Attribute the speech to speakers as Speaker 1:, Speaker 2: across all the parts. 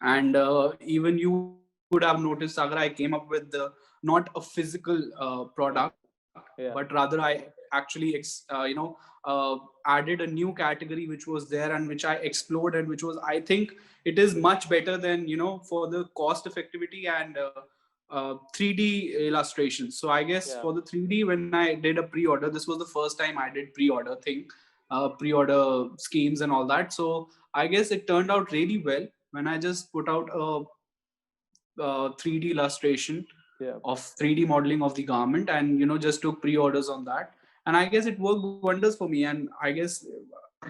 Speaker 1: And even you would have noticed, Sagar, I came up with not a physical product, but
Speaker 2: Yeah.
Speaker 1: rather I actually added a new category which was there and which I explored, and which was, I think it is much better than, for the cost effectivity and 3D illustrations. So I guess
Speaker 2: Yeah.
Speaker 1: for the 3D, when I did a pre-order, this was the first time I did pre-order thing, pre-order schemes and all that. So I guess it turned out really well when I just put out a 3D illustration
Speaker 2: Yeah.
Speaker 1: of 3D modeling of the garment, and just took pre-orders on that. And I guess it worked wonders for me, and I guess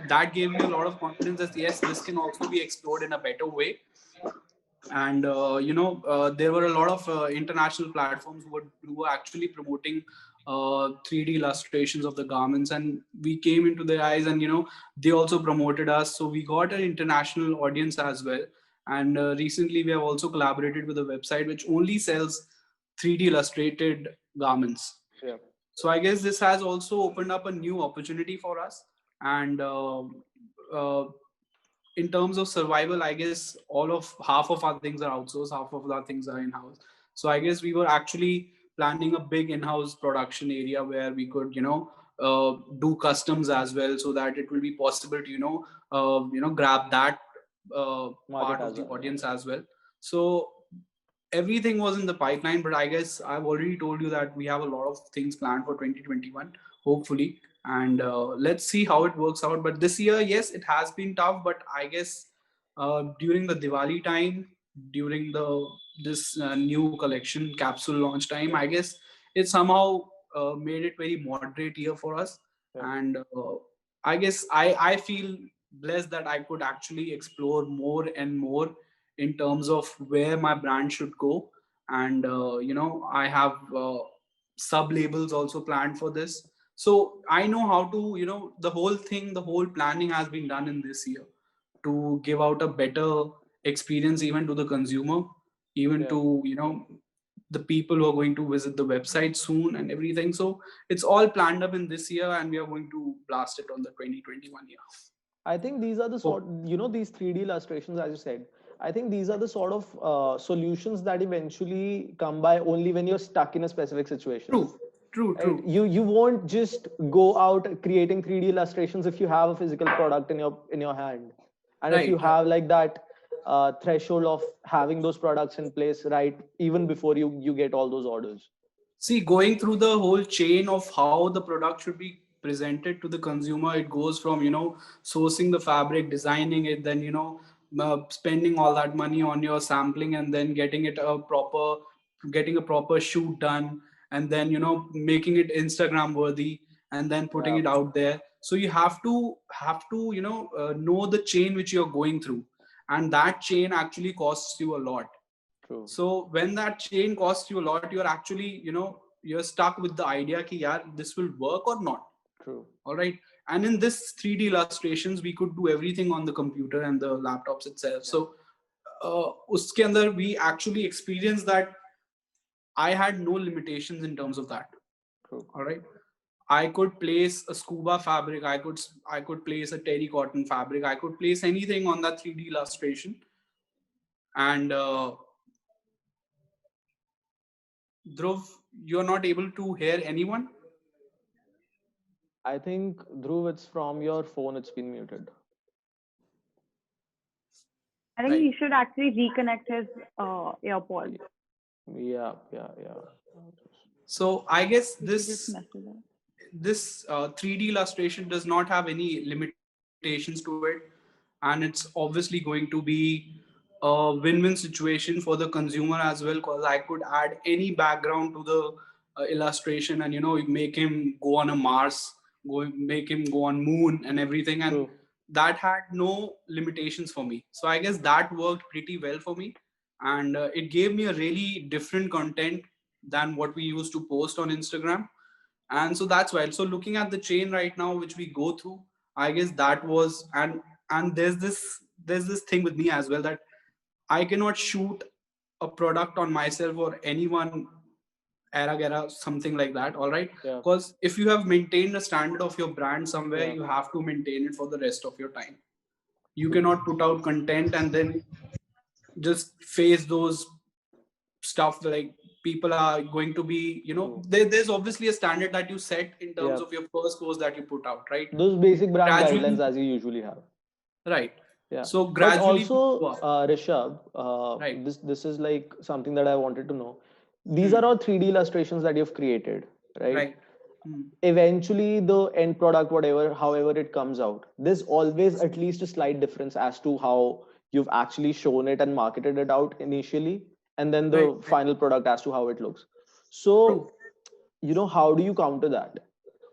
Speaker 1: that gave me a lot of confidence that yes, this can also be explored in a better way. And there were a lot of international platforms who were actually promoting 3D illustrations of the garments, and we came into their eyes, and they also promoted us, so we got an international audience as well. And recently we have also collaborated with a website which only sells 3D illustrated garments.
Speaker 2: Yeah.
Speaker 1: So I guess this has also opened up a new opportunity for us. And uh, in terms of survival, I guess all of half of our things are outsourced, half of our things are in house. So I guess we were actually planning a big in-house production area where we could, do customs as well, so that it will be possible to, grab that
Speaker 2: Market
Speaker 1: part
Speaker 2: as
Speaker 1: of the
Speaker 2: well. Yeah.
Speaker 1: audience as well. So everything was in the pipeline, but I guess I've already told you that we have a lot of things planned for 2021, hopefully. And let's see how it works out. But this year, yes, it has been tough, but I guess during the Diwali time, during the this new collection capsule launch time,
Speaker 2: Yeah.
Speaker 1: I guess it somehow made it very moderate year for us.
Speaker 2: Yeah.
Speaker 1: And I guess I feel blessed that I could actually explore more and more in terms of where my brand should go. And I have sub labels also planned for this, so I know how to, the whole planning has been done in this year to give out a better experience even to the consumer, even
Speaker 2: Yeah.
Speaker 1: to the people who are going to visit the website soon and everything. So it's all planned up in this year, and we are going to blast it on the 2021 year.
Speaker 2: I think these are the
Speaker 1: Oh,
Speaker 2: sort, these 3D illustrations, as you said. I think these are the sort of solutions that eventually come by only when you're stuck in a specific situation.
Speaker 1: true, true,
Speaker 2: Right?
Speaker 1: true.
Speaker 2: You won't just go out creating 3D illustrations if you have a physical product in your hand, and if you
Speaker 1: Right.
Speaker 2: have like that threshold of having those products in place, right, even before you get all those orders.
Speaker 1: See, going through the whole chain of how the product should be presented to the consumer, it goes from, sourcing the fabric, designing it, then, spending all that money on your sampling, and then getting a proper shoot done, and then, making it Instagram worthy, and then putting
Speaker 2: Yeah.
Speaker 1: it out there. So you have to, know the chain which you're going through, and that chain actually costs you a lot.
Speaker 2: True.
Speaker 1: So when that chain costs you a lot, you're actually, you're stuck with the idea ki yaar, this will work or not.
Speaker 2: True.
Speaker 1: All right. And in this 3D illustrations, we could do everything on the computer and the laptops itself.
Speaker 2: Yeah.
Speaker 1: So uske andar we actually experienced that I had no limitations in terms of that.
Speaker 2: True.
Speaker 1: All right. I could place a scuba fabric, I could place a terry cotton fabric, I could place anything on that 3D illustration. And Dhruv, you're not able to hear anyone?
Speaker 2: I think Dhruv, it's from your phone. It's been muted.
Speaker 3: I think
Speaker 1: Right.
Speaker 3: he should actually reconnect his earpods.
Speaker 2: Yeah. Yeah. Yeah.
Speaker 1: So I guess
Speaker 3: He should just
Speaker 1: this
Speaker 3: message us.
Speaker 1: this 3D illustration does not have any limitations to it, and it's obviously going to be a win-win situation for the consumer as well, because I could add any background to the illustration, and make him go on a Mars, make him go on Moon and everything, and
Speaker 2: True.
Speaker 1: that had no limitations for me. So I guess that worked pretty well for me, and it gave me a really different content than what we used to post on Instagram. And so that's why, so looking at the chain right now which we go through, I guess that was, and there's this thing with me as well, that I cannot shoot a product on myself or anyone era gera something like that. All right.
Speaker 2: Yeah.
Speaker 1: Because if you have maintained a standard of your brand somewhere,
Speaker 2: Yeah.
Speaker 1: you have to maintain it for the rest of your time. You
Speaker 2: True.
Speaker 1: cannot put out content and then just face those stuff like people are going to be, you know,
Speaker 2: True.
Speaker 1: there's obviously a standard that you set in terms
Speaker 2: Yeah.
Speaker 1: of your first post that you put out, right?
Speaker 2: Those basic brand
Speaker 1: Gradually,
Speaker 2: guidelines as you usually have.
Speaker 1: right.
Speaker 2: Yeah.
Speaker 1: So
Speaker 2: But
Speaker 1: gradually we
Speaker 2: also,
Speaker 1: go up.
Speaker 2: Rishabh,
Speaker 1: Right.
Speaker 2: this is like something that I wanted to know. These
Speaker 1: Hmm.
Speaker 2: are all 3D illustrations that you've created, right?
Speaker 1: Right. Hmm.
Speaker 2: Eventually, the end product, whatever, however it comes out, there's always at least a slight difference as to how you've actually shown it and marketed it out initially, and then the
Speaker 1: Right.
Speaker 2: final product as to how it looks. So,
Speaker 1: True.
Speaker 2: how do you counter that?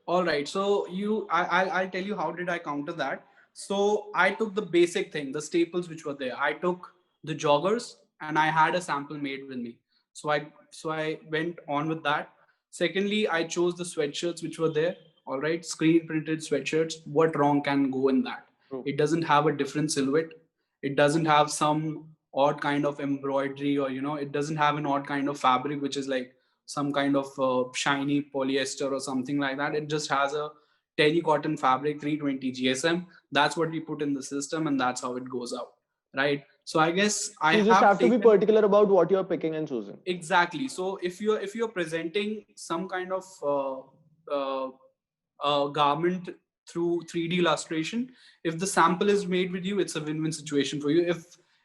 Speaker 1: All right. So I'll tell you how did I counter that. So I took the basic thing, the staples which were there. I took the joggers and I had a sample made with me. So I went on with that. Secondly, I chose the sweatshirts which were there. All right, screen printed sweatshirts. What wrong can go in that?
Speaker 2: True.
Speaker 1: It doesn't have a different silhouette. It doesn't have some odd kind of embroidery, or it doesn't have an odd kind of fabric which is like some kind of shiny polyester or something like that. It just has a terry cotton fabric, 320 GSM. That's what we put in the system, and that's how it goes out, right? So I guess I
Speaker 2: You just
Speaker 1: have
Speaker 2: have to be
Speaker 1: taken
Speaker 2: particular about what you're picking and choosing.
Speaker 1: exactly. So if you're presenting some kind of garment through 3D illustration, if the sample is made with you, it's a win-win situation for you.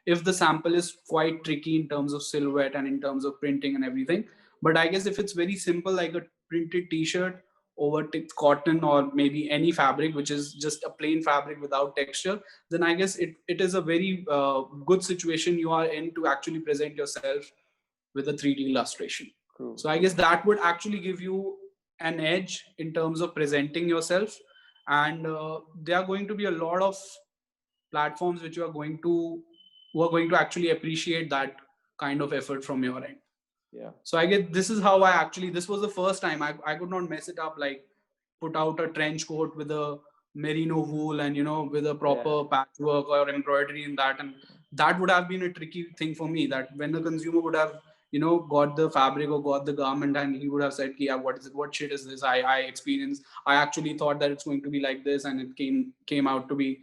Speaker 1: If the sample is quite tricky in terms of silhouette and in terms of printing and everything, but I guess if it's very simple, like a printed t-shirt over cotton or maybe any fabric which is just a plain fabric without texture, then I guess it is a very good situation you are in to actually present yourself with a 3D illustration.
Speaker 2: True.
Speaker 1: So I guess that would actually give you an edge in terms of presenting yourself. And there are going to be a lot of platforms which who are going to actually appreciate that kind of effort from your end.
Speaker 2: Yeah.
Speaker 1: So I get this is how this was the first time I could not mess it up, like put out a trench coat with a merino wool and with a proper patchwork or embroidery in that, and that would have been a tricky thing for me, that when the consumer would have got the fabric or got the garment and he would have said, yeah, what is it, what shit is this, I experienced, I actually thought that it's going to be like this and it came out to be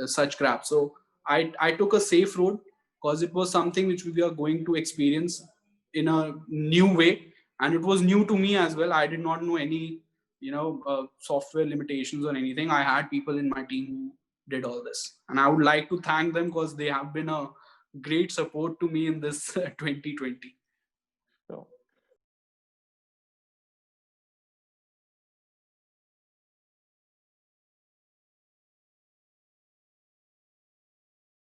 Speaker 1: such crap. So I took a safe road because it was something which we were going to experience in a new way, and it was new to me as well. I did not know any software limitations or anything. I had people in my team who did all this, and I would like to thank them because they have been a great support to me in this 2020.
Speaker 2: So